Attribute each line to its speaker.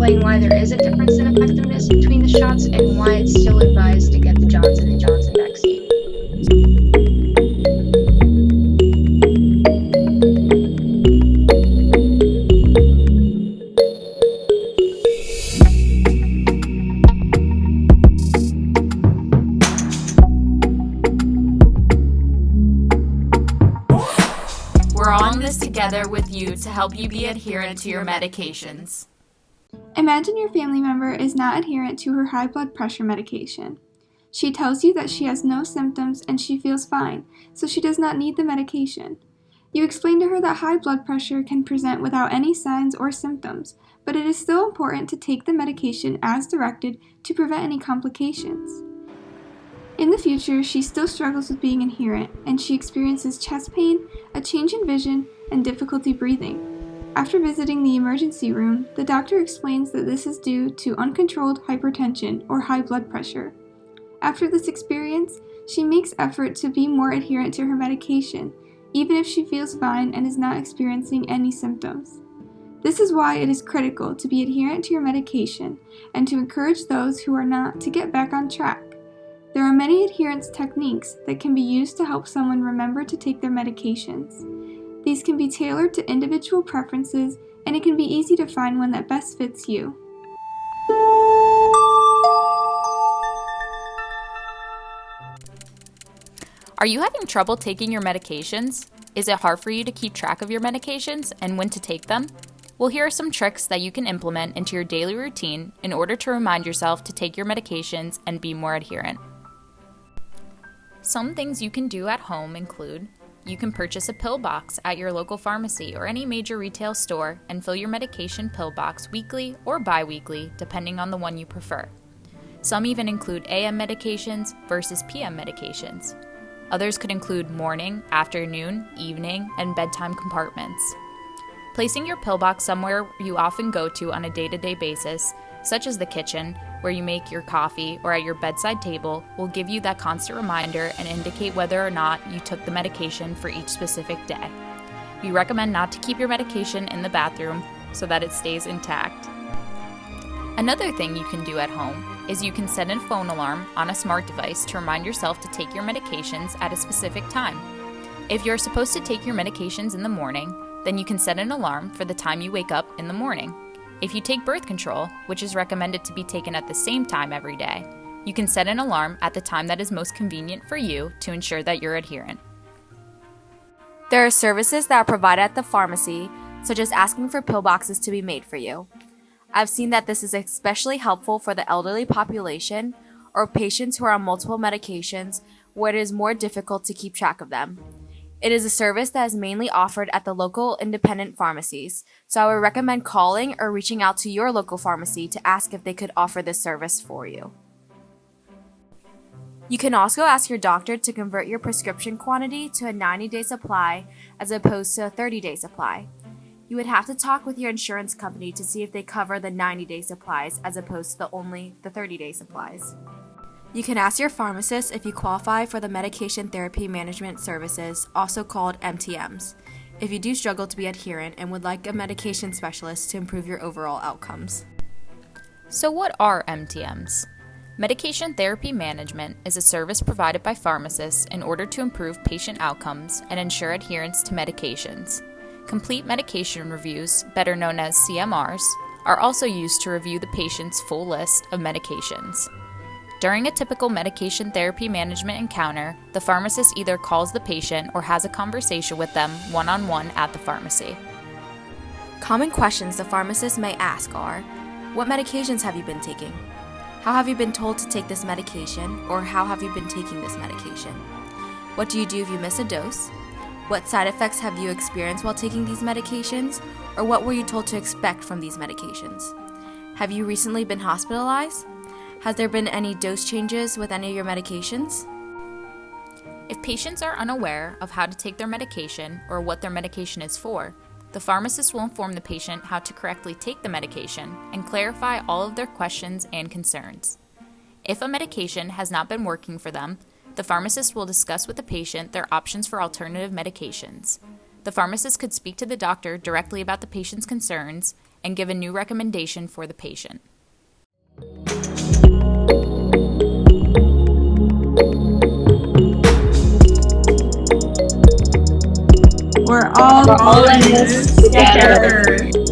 Speaker 1: explain why there is a difference in effectiveness between the shots and why it's still advised to get the Johnson & Johnson vaccine.
Speaker 2: We're all in this together with you to help you be adherent to your medications.
Speaker 3: Imagine your family member is not adherent to her high blood pressure medication. She tells you that she has no symptoms and she feels fine, so she does not need the medication. You explain to her that high blood pressure can present without any signs or symptoms, but it is still important to take the medication as directed to prevent any complications. In the future, she still struggles with being adherent, and she experiences chest pain, a change in vision, and difficulty breathing. After visiting the emergency room, the doctor explains that this is due to uncontrolled hypertension or high blood pressure. After this experience, she makes effort to be more adherent to her medication, even if she feels fine and is not experiencing any symptoms. This is why it is critical to be adherent to your medication and to encourage those who are not to get back on track. There are many adherence techniques that can be used to help someone remember to take their medications. These can be tailored to individual preferences, and it can be easy to find one that best fits you.
Speaker 2: Are you having trouble taking your medications? Is it hard for you to keep track of your medications and when to take them? Well, here are some tricks that you can implement into your daily routine in order to remind yourself to take your medications and be more adherent. Some things you can do at home include: you can purchase a pill box at your local pharmacy or any major retail store and fill your medication pill box weekly or bi-weekly, depending on the one you prefer. Some even include AM medications versus PM medications. Others could include morning, afternoon, evening, and bedtime compartments. Placing your pill box somewhere you often go to on a day-to-day basis, such as the kitchen, where you make your coffee, or at your bedside table, will give you that constant reminder and indicate whether or not you took the medication for each specific day. We recommend not to keep your medication in the bathroom so that it stays intact. Another thing you can do at home is you can set a phone alarm on a smart device to remind yourself to take your medications at a specific time. If you're supposed to take your medications in the morning, then you can set an alarm for the time you wake up in the morning. If you take birth control, which is recommended to be taken at the same time every day, you can set an alarm at the time that is most convenient for you to ensure that you're adherent.
Speaker 4: There are services that are provided at the pharmacy, such as asking for pill boxes to be made for you. I've seen that this is especially helpful for the elderly population or patients who are on multiple medications where it is more difficult to keep track of them. It is a service that is mainly offered at the local independent pharmacies, so I would recommend calling or reaching out to your local pharmacy to ask if they could offer this service for you. You can also ask your doctor to convert your prescription quantity to a 90-day supply as opposed to a 30-day supply. You would have to talk with your insurance company to see if they cover the 90-day supplies as opposed to only the 30-day supplies. You can ask your pharmacist if you qualify for the Medication Therapy Management Services, also called MTMs, if you do struggle to be adherent and would like a medication specialist to improve your overall outcomes.
Speaker 2: So what are MTMs? Medication Therapy Management is a service provided by pharmacists in order to improve patient outcomes and ensure adherence to medications. Complete medication reviews, better known as CMRs, are also used to review the patient's full list of medications. During a typical medication therapy management encounter, the pharmacist either calls the patient or has a conversation with them one-on-one at the pharmacy.
Speaker 4: Common questions the pharmacist may ask are: what medications have you been taking? How have you been told to take this medication, or how have you been taking this medication? What do you do if you miss a dose? What side effects have you experienced while taking these medications, or what were you told to expect from these medications? Have you recently been hospitalized? Has there been any dose changes with any of your medications?
Speaker 2: If patients are unaware of how to take their medication or what their medication is for, the pharmacist will inform the patient how to correctly take the medication and clarify all of their questions and concerns. If a medication has not been working for them, the pharmacist will discuss with the patient their options for alternative medications. The pharmacist could speak to the doctor directly about the patient's concerns and give a new recommendation for the patient.
Speaker 3: We're all in this together.